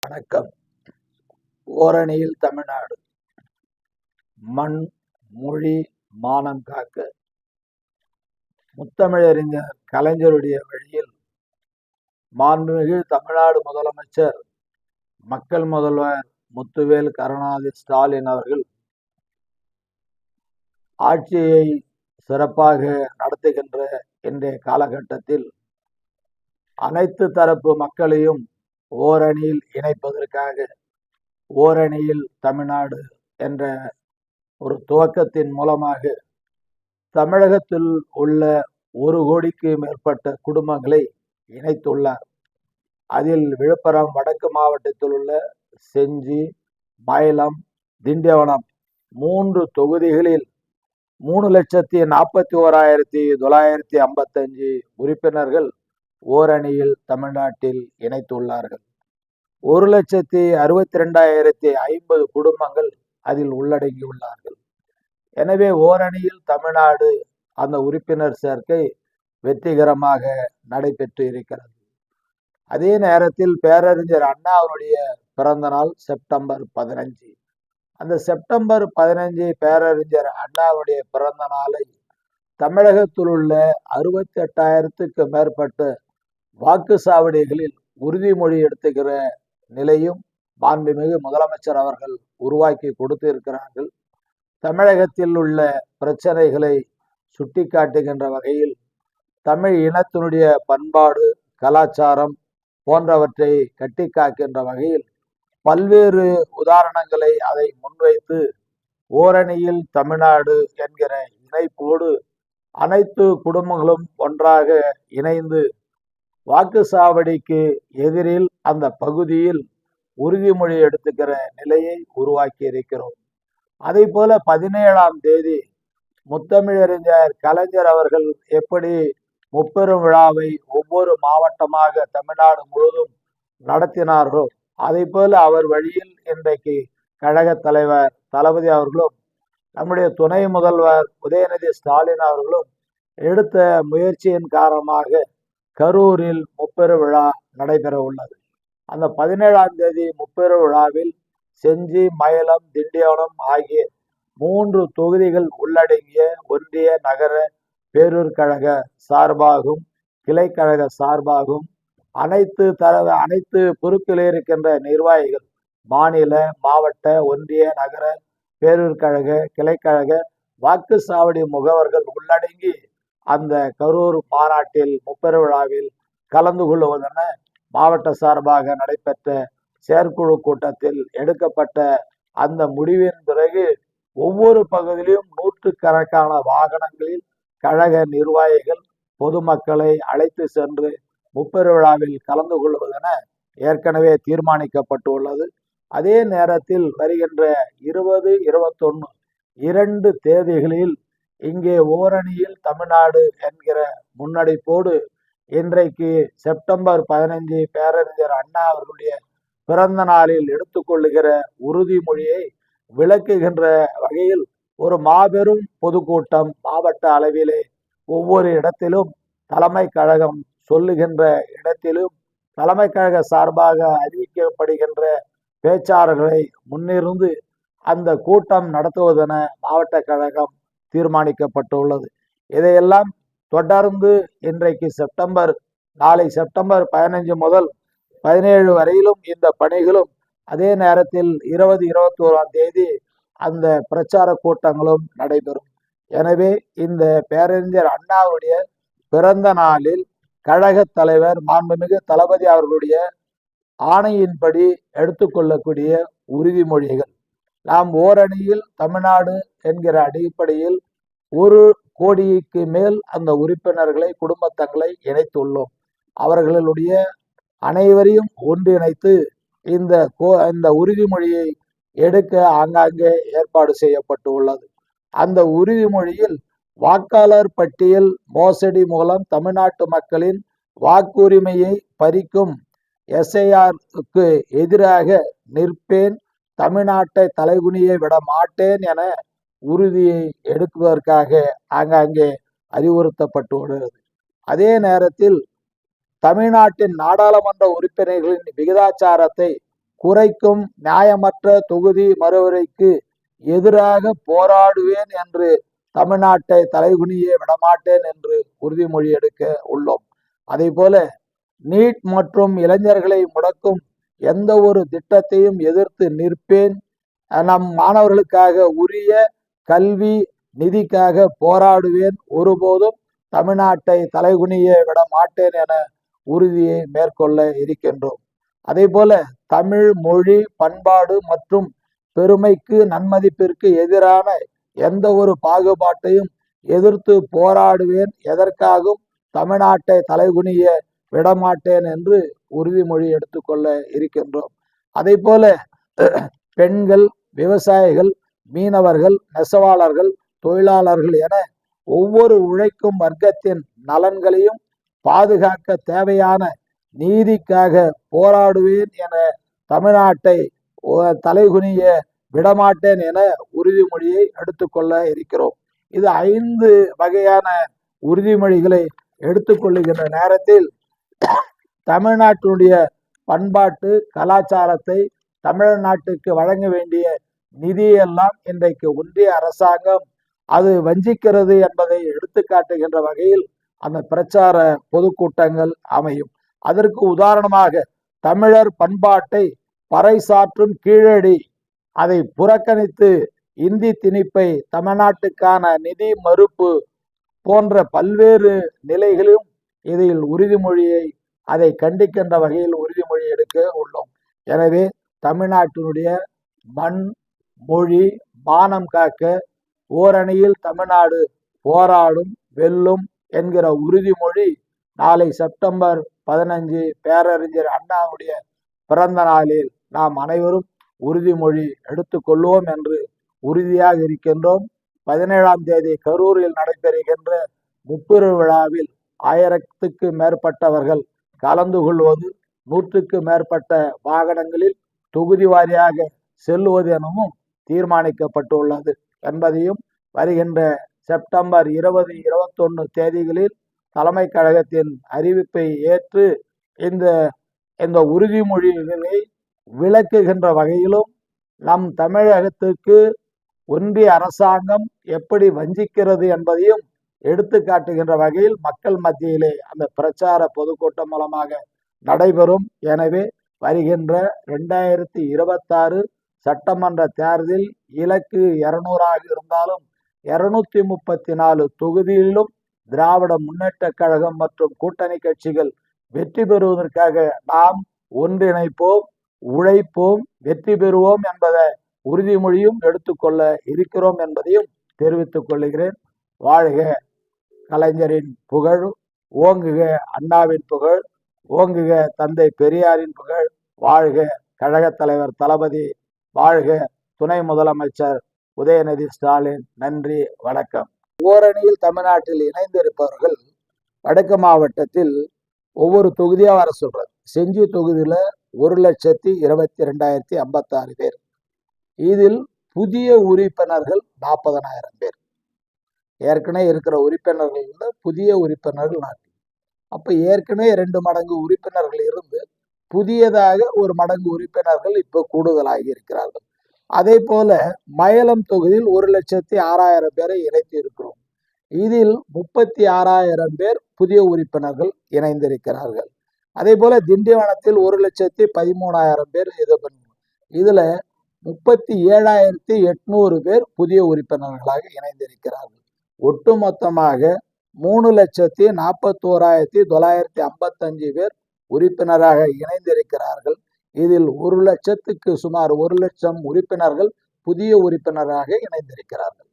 வணக்கம். ஓரணியில் தமிழ்நாடு மண், மொழி, மானம் காக்க முத்தமிழறிஞர் கலைஞருடைய வழியில் மாண்புமிகு தமிழ்நாடு முதலமைச்சர் மக்கள் முதல்வர் முத்துவேல் கருணாநிதி ஸ்டாலின் அவர்கள் ஆட்சியை சிறப்பாக நடத்துகின்ற இன்றைய காலகட்டத்தில் அனைத்து தரப்பு மக்களையும் ஓரணியில் இணைப்பதற்காக ஓரணியில் தமிழ்நாடு என்ற ஒரு துவக்கத்தின் மூலமாக தமிழகத்தில் உள்ள 1 கோடிக்கு மேற்பட்ட குடும்பங்களை இணைத்துள்ளார். அதில் விழுப்புரம் வடக்கு மாவட்டத்தில் உள்ள செஞ்சி, மயிலம், திண்டிவனம் 3 தொகுதிகளில் 3,41,955 உறுப்பினர்கள் ஓரணியில் தமிழ்நாட்டில் இணைத்துள்ளார்கள். 1,62,250 குடும்பங்கள் அதில் உள்ளடங்கியுள்ளார்கள். எனவே ஓரணியில் தமிழ்நாடு அந்த உறுப்பினர் சேர்க்கை வெற்றிகரமாக நடைபெற்று இருக்கிறது. அதே நேரத்தில் பேரறிஞர் அண்ணா அவருடைய பிறந்த நாள் செப்டம்பர் 15. அந்த செப்டம்பர் 15 பேரறிஞர் அண்ணாவுடைய பிறந்த நாளை தமிழகத்தில் உள்ள 68,000க்கு மேற்பட்ட வாக்குச்சாவடிகளில் உறுதிமொழி எடுத்துக்கிற நிலையும் மாண்புமிகு முதலமைச்சர் அவர்கள் உருவாக்கி கொடுத்து இருக்கிறார்கள். தமிழகத்தில் உள்ள பிரச்சனைகளை சுட்டிக்காட்டுகின்ற வகையில் தமிழ் இனத்தினுடைய பண்பாடு, கலாச்சாரம் போன்றவற்றை கட்டி காக்கின்ற வகையில் பல்வேறு உதாரணங்களை அதை முன்வைத்து ஓரணியில் தமிழ்நாடு என்கிற இணைப்போடு அனைத்து குடும்பங்களும் ஒன்றாக இணைந்து வாக்குச்சாவடிக்கு எதிரில் அந்த பகுதியில் உறுதிமொழி எடுத்துக்கிற நிலையை உருவாக்கி இருக்கிறோம். அதே போல 17ஆம் தேதி முத்தமிழறிஞர் கலைஞர் அவர்கள் எப்படி முப்பெரும் விழாவை ஒவ்வொரு மாவட்டமாக தமிழ்நாடு முழுவதும் நடத்தினார்களோ அதே போல அவர் வழியில் இன்றைக்கு கழக தலைவர் தளபதி அவர்களும் நம்முடைய துணை முதல்வர் உதயநிதி ஸ்டாலின் அவர்களும் எடுத்த முயற்சியின் காரணமாக கரூரில் முப்பெரு விழா நடைபெற உள்ளது. அந்த 17ஆம் தேதி முப்பெரு விழாவில் செஞ்சி, மயிலம், திண்டிவனம் ஆகிய 3 தொகுதிகள் உள்ளடங்கிய ஒன்றிய நகர பேரூர் கழக சார்பாகவும் கிளைக்கழக சார்பாகவும் அனைத்து பொறுப்பில் இருக்கின்ற நிர்வாகிகள் மாநில, மாவட்ட, ஒன்றிய, நகர பேரூர் கழக, கிளைக்கழக, வாக்குச்சாவடி முகவர்கள் உள்ளடங்கி அந்த கரூர் மாநாட்டில் முப்பெரு விழாவில் கலந்து கொள்வதென மாவட்ட சார்பாக நடைபெற்ற செயற்குழு கூட்டத்தில் எடுக்கப்பட்ட அந்த முடிவின் பிறகு ஒவ்வொரு பகுதியிலும் 100கணக்கான வாகனங்களில் கழக நிர்வாகிகள் பொதுமக்களை அழைத்து சென்று முப்பெரு விழாவில் கலந்து கொள்வதென ஏற்கனவே தீர்மானிக்கப்பட்டுள்ளது. அதே நேரத்தில் வருகின்ற 20, 21 2 தேதிகளில் இங்கே ஓரணியில் தமிழ்நாடு என்கிற முன்னெடுப்போடு இன்றைக்கு செப்டம்பர் 15 பேரறிஞர் அண்ணா அவர்களுடைய பிறந்த நாளில் எடுத்துக்கொள்ளுகிற உறுதிமொழியை விளக்குகின்ற வகையில் ஒரு மாபெரும் பொதுக்கூட்டம் மாவட்ட அளவிலே ஒவ்வொரு இடத்திலும் தலைமை கழகம் சொல்லுகின்ற இடத்திலும் தலைமை கழக சார்பாக அறிவிக்கப்படுகின்ற பேச்சாளர்களை முன்னிருந்து அந்த கூட்டம் நடத்துவதென மாவட்ட கழகம் தீர்மானிக்கப்பட்டுள்ளது. இதையெல்லாம் தொடர்ந்து இன்றைக்கு நாளை செப்டம்பர் 15 முதல் 17 வரையிலும் இந்த பணிகளும் அதே நேரத்தில் 20, 21ஆம் தேதி அந்த பிரச்சார கூட்டங்களும் நடைபெறும். எனவே இந்த பேரறிஞர் அண்ணாவுடைய பிறந்த நாளில் கழக தலைவர் மாண்புமிகு தளபதி அவர்களுடைய ஆணையின்படி எடுத்துக்கொள்ளக்கூடிய உறுதிமொழிகள் நாம் ஓரணியில் தமிழ்நாடு என்கிற அடிப்படையில் 1 கோடிக்கு மேல் அந்த உறுப்பினர்களை குடும்பத்தங்களை இணைத்துள்ளோம். அவர்களுடைய அனைவரையும் ஒன்றிணைத்து இந்த உறுதிமொழியை எடுக்க ஆங்காங்கே ஏற்பாடு செய்யப்பட்டு உள்ளது. அந்த உறுதிமொழியில் வாக்காளர் பட்டியல் மோசடி மூலம் தமிழ்நாட்டு மக்களின் வாக்குரிமையை பறிக்கும் SIRக்கு எதிராக நிற்பேன், தமிழ்நாட்டை தலைகுனியை விட மாட்டேன் என உறுதியை எடுப்பதற்காக ஆங்காங்கே அறிவுறுத்தப்பட்டுள்ளது. அதே நேரத்தில் தமிழ்நாட்டின் நாடாளுமன்ற உறுப்பினர்களின் விகிதாச்சாரத்தை குறைக்கும் நியாயமற்ற தொகுதி மறுவரைக்கு எதிராக போராடுவேன் என்று தமிழ்நாட்டை தலைகுனிய விடமாட்டேன் என்று உறுதிமொழி எடுக்க உள்ளோம். அதே போல நீட் மற்றும் இளைஞர்களை முடக்கும் எந்த ஒரு திட்டத்தையும் எதிர்த்து நிற்பேன். நம் மாணவர்களுக்காக உரிய கல்வி நிதிக்காக போராடுவேன். ஒருபோதும் தமிழ்நாட்டை தலைகுனிய விட மாட்டேன் என உறுதியை மேற்கொள்ள இருக்கின்றோம். அதே போல தமிழ் மொழி பண்பாடு மற்றும் பெருமைக்கு நன்மதிப்பிற்கு எதிரான எந்த ஒரு பாகுபாட்டையும் எதிர்த்து போராடுவேன். எதற்காகவும் தமிழ்நாட்டை தலைகுனிய விடமாட்டேன் என்று உறுதிமொழி எடுத்துக்கொள்ள இருக்கின்றோம். அதே போல பெண்கள், விவசாயிகள், மீனவர்கள், நெசவாளர்கள், தொழிலாளர்கள் என ஒவ்வொரு உழைக்கும் வர்க்கத்தின் நலன்களையும் பாதுகாக்க தேவையான நீதிக்காக போராடுவேன் என தமிழ்நாட்டை தலைகுனிய விடமாட்டேன் என உறுதிமொழியை எடுத்துக்கொள்ள இருக்கிறோம். இது 5 வகையான உறுதிமொழிகளை எடுத்துக்கொள்ளுகின்ற நேரத்தில் தமிழ்நாட்டினுடைய பண்பாட்டு கலாச்சாரத்தை தமிழ்நாட்டுக்கு வழங்க வேண்டிய நிதியெல்லாம் இன்றைக்கு ஒன்றிய அரசாங்கம் அது வஞ்சிக்கிறது என்பதை எடுத்து காட்டுகின்ற வகையில் அந்த பிரச்சார பொதுக்கூட்டங்கள் அமையும். அதற்கு உதாரணமாக தமிழர் பண்பாட்டை பறைசாற்றும் கீழடி அதை புறக்கணித்து இந்தி திணிப்பை தமிழ்நாட்டுக்கான நிதி மறுப்பு போன்ற பல்வேறு நிலைகளிலும் இதில் உறுதிமொழியை அதை கண்டிக்கின்ற வகையில் உறுதிமொழி எடுக்க உள்ளோம். எனவே தமிழ்நாட்டினுடைய மண், மொழி, மானம் காக்க ஓரணியில் தமிழ்நாடு போராடும், வெல்லும் என்கிற உறுதிமொழி நாளை செப்டம்பர் 15 பேரறிஞர் அண்ணாவுடைய பிறந்த நாளில் நாம் அனைவரும் உறுதிமொழி எடுத்துக்கொள்வோம் என்று உறுதியாக இருக்கின்றோம். 17ஆம் தேதி கரூரில் நடைபெறுகின்ற முப்பெரு விழாவில் 1000க்கு மேற்பட்டவர்கள் கலந்து கொள்வது, 100க்கு மேற்பட்ட வாகனங்களில் தொகுதி வாரியாக செல்லுவது எனவும் தீர்மானிக்கப்பட்டுள்ளது என்பதையும் வருகின்ற செப்டம்பர் 20, 21 தேதிகளில் தலைமை கழகத்தின் அறிவிப்பை ஏற்று இந்த உறுதிமொழிகளை விளக்குகின்ற வகையிலும் நம் தமிழகத்திற்கு ஒன்றிய அரசாங்கம் எப்படி வஞ்சிக்கிறது என்பதையும் எடுத்து காட்டுகின்ற வகையில் மக்கள் மத்தியிலே அந்த பிரச்சார பொதுக்கூட்டம் மூலமாக நடைபெறும். எனவே வருகின்ற 2026 சட்டமன்ற தேர்தலில் இலக்கு 200ஆக இருந்தாலும் 234 தொகுதியிலும் திராவிட முன்னேற்ற கழகம் மற்றும் கூட்டணி கட்சிகள் வெற்றி பெறுவதற்காக நாம் ஒன்றிணைப்போம், உழைப்போம், வெற்றி பெறுவோம் என்பதை உறுதிமொழியும் எடுத்துக்கொள்ள இருக்கிறோம் என்பதையும் தெரிவித்துக் கொள்கிறேன். வாழ்க கலைஞரின் புகழ், ஓங்குக அண்ணாவின் புகழ், ஓங்குக தந்தை பெரியாரின் புகழ், வாழ்க கழக தலைவர் தளபதி, வாழ்க துணை முதலமைச்சர் உதயநிதி ஸ்டாலின். நன்றி, வணக்கம். ஓரணியில் தமிழ்நாட்டில் இணைந்திருப்பவர்கள் வடக்கு மாவட்டத்தில் ஒவ்வொரு தொகுதியா வர சொல்றாரு. செஞ்சி தொகுதியில 1,22,056 பேர். இதில் புதிய உறுப்பினர்கள் 40,000 பேர். ஏற்கனவே இருக்கிற உறுப்பினர்கள் புதிய உறுப்பினர்கள் 4. அப்ப ஏற்கனவே 2 மடங்கு உறுப்பினர்கள் இருந்து புதியதாக 1 மடங்கு உறுப்பினர்கள் இப்போ கூடுதலாகி இருக்கிறார்கள். அதே போல மயிலம் தொகுதியில் 1,06,000 பேரை இணைத்து இருக்கிறோம். இதில் 36,000 பேர் புதிய உறுப்பினர்கள் இணைந்திருக்கிறார்கள். அதே போல திண்டிவனத்தில் 1,13,000 பேர் இதுல 37,800 பேர் புதிய உறுப்பினர்களாக இணைந்திருக்கிறார்கள். ஒட்டுமொத்தமாக 3,41,955 பேர் உறுப்பினராக இணைந்திருக்கிறார்கள். இதில் 1,00,000க்கு சுமார் 1,00,000 உறுப்பினர்கள் புதிய உறுப்பினராக இணைந்திருக்கிறார்கள்.